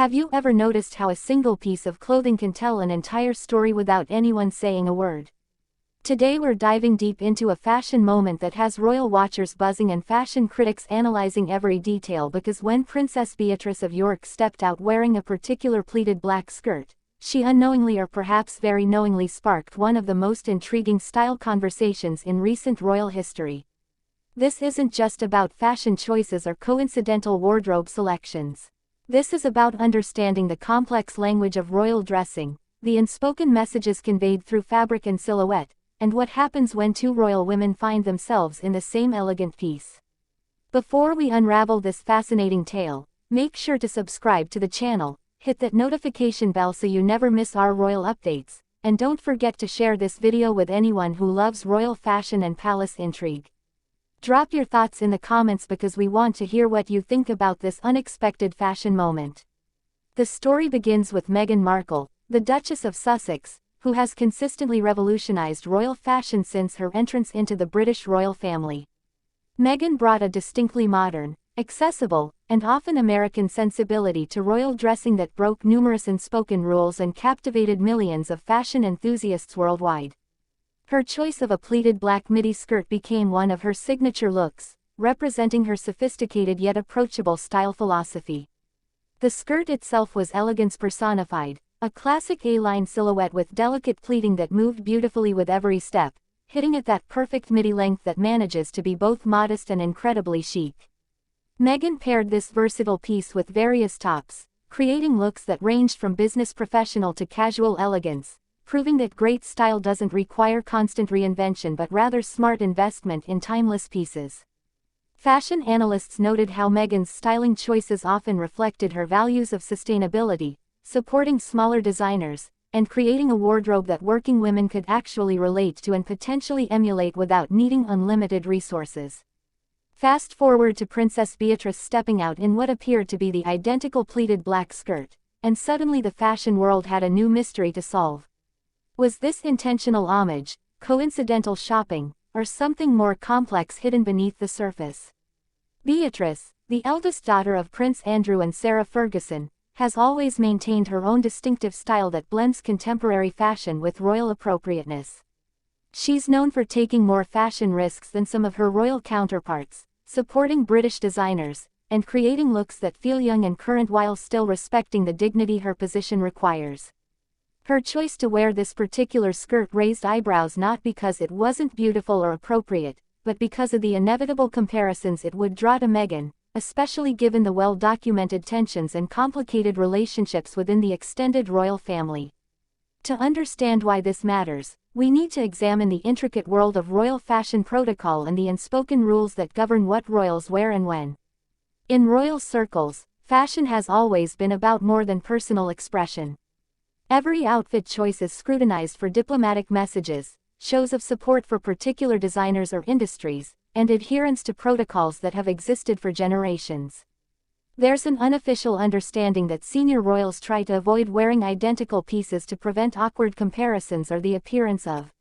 Have you ever noticed how a single piece of clothing can tell an entire story without anyone saying a word? Today we're diving deep into a fashion moment that has royal watchers buzzing and fashion critics analyzing every detail, because when Princess Beatrice of York stepped out wearing a particular pleated black skirt, she unknowingly or perhaps very knowingly sparked one of the most intriguing style conversations in recent royal history. This isn't just about fashion choices or coincidental wardrobe selections. This is about understanding the complex language of royal dressing, the unspoken messages conveyed through fabric and silhouette, and what happens when two royal women find themselves in the same elegant piece. Before we unravel this fascinating tale, make sure to subscribe to the channel, hit that notification bell so you never miss our royal updates, and don't forget to share this video with anyone who loves royal fashion and palace intrigue. Drop your thoughts in the comments because we want to hear what you think about this unexpected fashion moment. The story begins with Meghan Markle, the Duchess of Sussex, who has consistently revolutionized royal fashion since her entrance into the British royal family. Meghan brought a distinctly modern, accessible, and often American sensibility to royal dressing that broke numerous unspoken rules and captivated millions of fashion enthusiasts worldwide. Her choice of a pleated black midi skirt became one of her signature looks, representing her sophisticated yet approachable style philosophy. The skirt itself was elegance personified, a classic A-line silhouette with delicate pleating that moved beautifully with every step, hitting at that perfect midi length that manages to be both modest and incredibly chic. Meghan paired this versatile piece with various tops, creating looks that ranged from business professional to casual elegance, proving that great style doesn't require constant reinvention but rather smart investment in timeless pieces. Fashion analysts noted how Meghan's styling choices often reflected her values of sustainability, supporting smaller designers, and creating a wardrobe that working women could actually relate to and potentially emulate without needing unlimited resources. Fast forward to Princess Beatrice stepping out in what appeared to be the identical pleated black skirt, and suddenly the fashion world had a new mystery to solve. Was this intentional homage, coincidental shopping, or something more complex hidden beneath the surface? Beatrice, the eldest daughter of Prince Andrew and Sarah Ferguson, has always maintained her own distinctive style that blends contemporary fashion with royal appropriateness. She's known for taking more fashion risks than some of her royal counterparts, supporting British designers, and creating looks that feel young and current while still respecting the dignity her position requires. Her choice to wear this particular skirt raised eyebrows not because it wasn't beautiful or appropriate, but because of the inevitable comparisons it would draw to Meghan, especially given the well-documented tensions and complicated relationships within the extended royal family. To understand why this matters, we need to examine the intricate world of royal fashion protocol and the unspoken rules that govern what royals wear and when. In royal circles, fashion has always been about more than personal expression. Every outfit choice is scrutinized for diplomatic messages, shows of support for particular designers or industries, and adherence to protocols that have existed for generations. There's an unofficial understanding that senior royals try to avoid wearing identical pieces to prevent awkward comparisons or the appearance of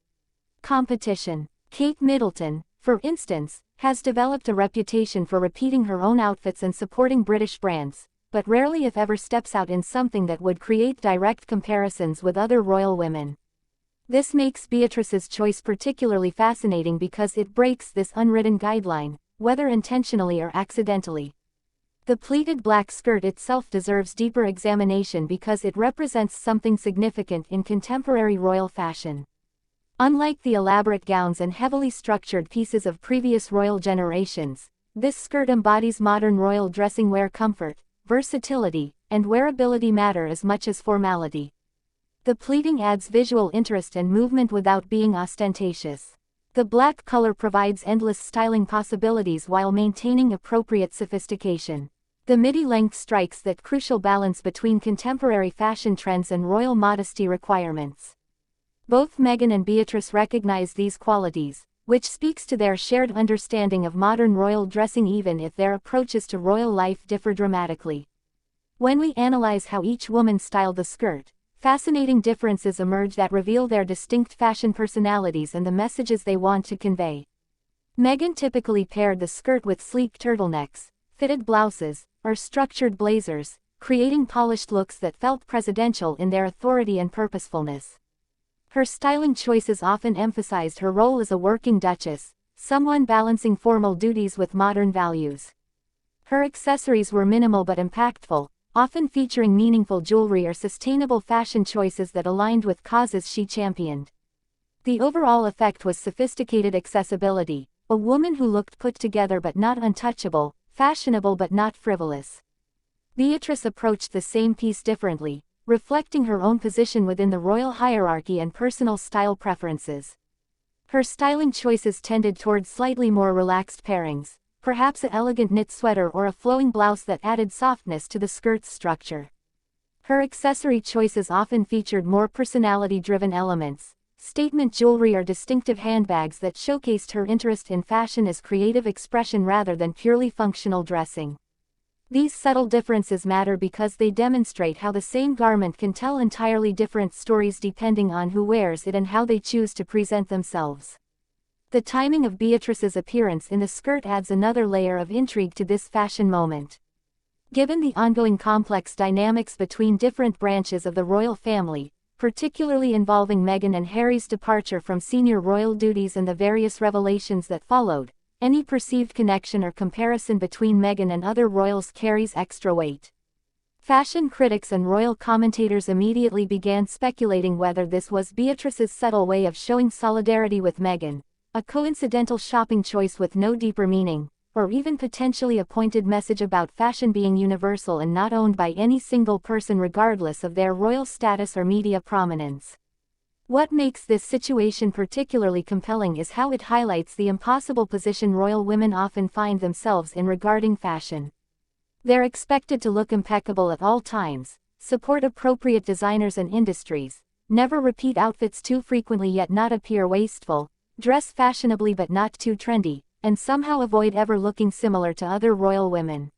competition. Kate Middleton, for instance, has developed a reputation for repeating her own outfits and supporting British brands, but rarely if ever steps out in something that would create direct comparisons with other royal women. This makes Beatrice's choice particularly fascinating because it breaks this unwritten guideline, whether intentionally or accidentally. The pleated black skirt itself deserves deeper examination because it represents something significant in contemporary royal fashion. Unlike the elaborate gowns and heavily structured pieces of previous royal generations, this skirt embodies modern royal dressing where comfort, versatility, and wearability matter as much as formality. The pleating adds visual interest and movement without being ostentatious. The black color provides endless styling possibilities while maintaining appropriate sophistication. The midi length strikes that crucial balance between contemporary fashion trends and royal modesty requirements. Both Meghan and Beatrice recognize these qualities, which speaks to their shared understanding of modern royal dressing even if their approaches to royal life differ dramatically. When we analyze how each woman styled the skirt, fascinating differences emerge that reveal their distinct fashion personalities and the messages they want to convey. Meghan typically paired the skirt with sleek turtlenecks, fitted blouses, or structured blazers, creating polished looks that felt presidential in their authority and purposefulness. Her styling choices often emphasized her role as a working duchess, someone balancing formal duties with modern values. Her accessories were minimal but impactful, often featuring meaningful jewelry or sustainable fashion choices that aligned with causes she championed. The overall effect was sophisticated accessibility, a woman who looked put together but not untouchable, fashionable but not frivolous. Beatrice approached the same piece differently, reflecting her own position within the royal hierarchy and personal style preferences. Her styling choices tended toward slightly more relaxed pairings, perhaps an elegant knit sweater or a flowing blouse that added softness to the skirt's structure. Her accessory choices often featured more personality-driven elements, statement jewelry or distinctive handbags that showcased her interest in fashion as creative expression rather than purely functional dressing. These subtle differences matter because they demonstrate how the same garment can tell entirely different stories depending on who wears it and how they choose to present themselves. The timing of Beatrice's appearance in the skirt adds another layer of intrigue to this fashion moment. Given the ongoing complex dynamics between different branches of the royal family, particularly involving Meghan and Harry's departure from senior royal duties and the various revelations that followed, any perceived connection or comparison between Meghan and other royals carries extra weight. Fashion critics and royal commentators immediately began speculating whether this was Beatrice's subtle way of showing solidarity with Meghan, a coincidental shopping choice with no deeper meaning, or even potentially a pointed message about fashion being universal and not owned by any single person regardless of their royal status or media prominence. What makes this situation particularly compelling is how it highlights the impossible position royal women often find themselves in regarding fashion. They're expected to look impeccable at all times, support appropriate designers and industries, never repeat outfits too frequently yet not appear wasteful, dress fashionably but not too trendy, and somehow avoid ever looking similar to other royal women.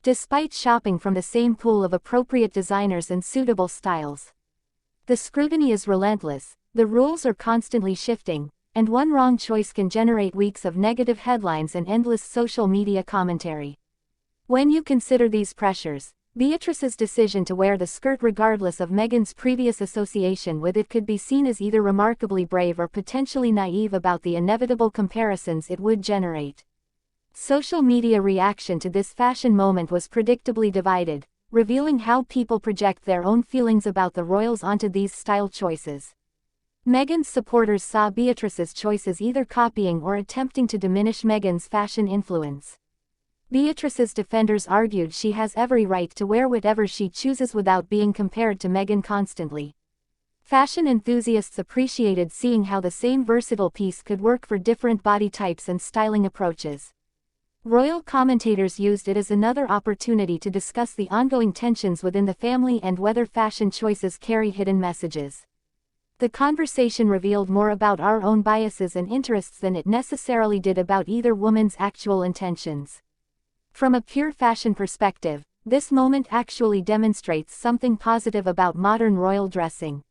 Despite shopping from the same pool of appropriate designers and suitable styles, the scrutiny is relentless, the rules are constantly shifting, and one wrong choice can generate weeks of negative headlines and endless social media commentary. When you consider these pressures, Beatrice's decision to wear the skirt regardless of Meghan's previous association with it could be seen as either remarkably brave or potentially naive about the inevitable comparisons it would generate. Social media reaction to this fashion moment was predictably divided, revealing how people project their own feelings about the royals onto these style choices. Meghan's supporters saw Beatrice's choice as either copying or attempting to diminish Meghan's fashion influence. Beatrice's defenders argued she has every right to wear whatever she chooses without being compared to Meghan constantly. Fashion enthusiasts appreciated seeing how the same versatile piece could work for different body types and styling approaches. Royal commentators used it as another opportunity to discuss the ongoing tensions within the family and whether fashion choices carry hidden messages. The conversation revealed more about our own biases and interests than it necessarily did about either woman's actual intentions. From a pure fashion perspective, this moment actually demonstrates something positive about modern royal dressing.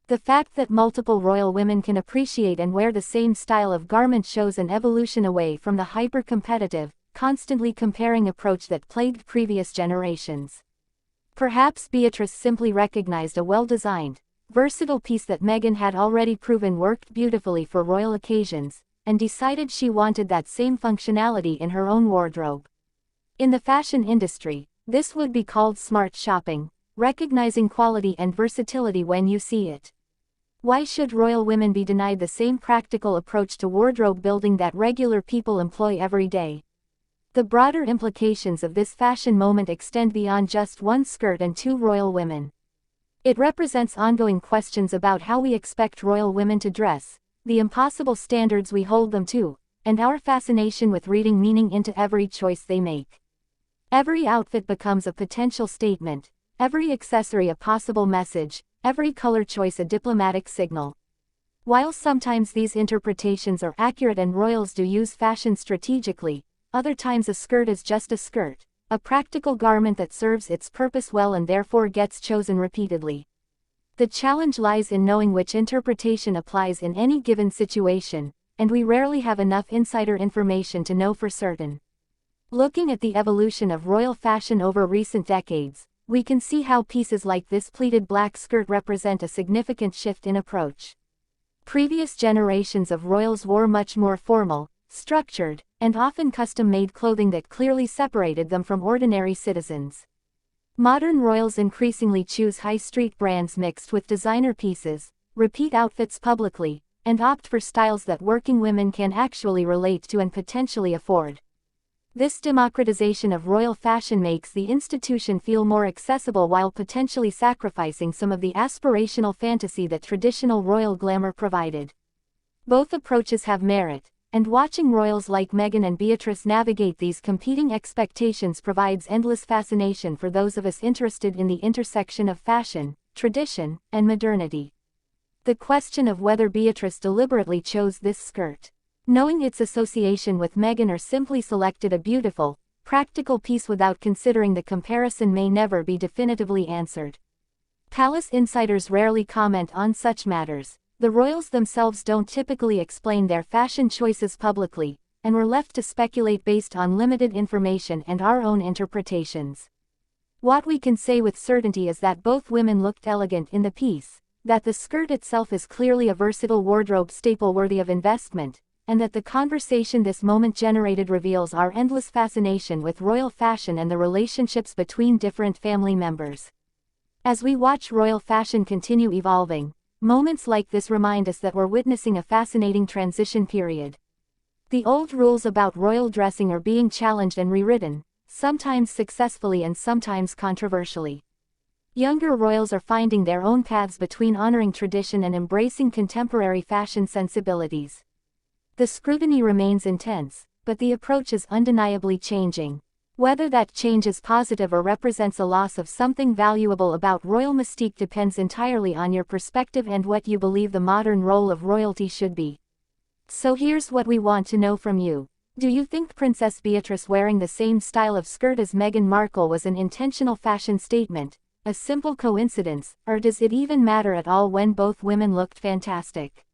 The fact that multiple royal women can appreciate and wear the same style of garment shows an evolution away from the hyper-competitive, constantly comparing approach that plagued previous generations. Perhaps Beatrice simply recognized a well-designed, versatile piece that Meghan had already proven worked beautifully for royal occasions, and decided she wanted that same functionality in her own wardrobe. In the fashion industry, this would be called smart shopping, recognizing quality and versatility when you see it. Why should royal women be denied the same practical approach to wardrobe building that regular people employ every day? The broader implications of this fashion moment extend beyond just one skirt and two royal women. It represents ongoing questions about how we expect royal women to dress, the impossible standards we hold them to, and our fascination with reading meaning into every choice they make. Every outfit becomes a potential statement, every accessory a possible message, every color choice a diplomatic signal. While sometimes these interpretations are accurate and royals do use fashion strategically, other times a skirt is just a skirt, a practical garment that serves its purpose well and therefore gets chosen repeatedly. The challenge lies in knowing which interpretation applies in any given situation, and we rarely have enough insider information to know for certain. Looking at the evolution of royal fashion over recent decades, we can see how pieces like this pleated black skirt represent a significant shift in approach. Previous generations of royals wore much more formal, structured, and often custom-made clothing that clearly separated them from ordinary citizens. Modern royals increasingly choose high-street brands mixed with designer pieces, repeat outfits publicly, and opt for styles that working women can actually relate to and potentially afford. This democratization of royal fashion makes the institution feel more accessible while potentially sacrificing some of the aspirational fantasy that traditional royal glamour provided. Both approaches have merit, and watching royals like Meghan and Beatrice navigate these competing expectations provides endless fascination for those of us interested in the intersection of fashion, tradition, and modernity. The question of whether Beatrice deliberately chose this skirt, knowing its association with Meghan, or simply selected a beautiful, practical piece without considering the comparison may never be definitively answered. Palace insiders rarely comment on such matters. The royals themselves don't typically explain their fashion choices publicly, and we're left to speculate based on limited information and our own interpretations. What we can say with certainty is that both women looked elegant in the piece, that the skirt itself is clearly a versatile wardrobe staple worthy of investment, and that the conversation this moment generated reveals our endless fascination with royal fashion and the relationships between different family members. As we watch royal fashion continue evolving, moments like this remind us that we're witnessing a fascinating transition period. The old rules about royal dressing are being challenged and rewritten, sometimes successfully and sometimes controversially. Younger royals are finding their own paths between honoring tradition and embracing contemporary fashion sensibilities. The scrutiny remains intense, but the approach is undeniably changing. Whether that change is positive or represents a loss of something valuable about royal mystique depends entirely on your perspective and what you believe the modern role of royalty should be. So here's what we want to know from you. Do you think Princess Beatrice wearing the same style of skirt as Meghan Markle was an intentional fashion statement, a simple coincidence, or does it even matter at all when both women looked fantastic?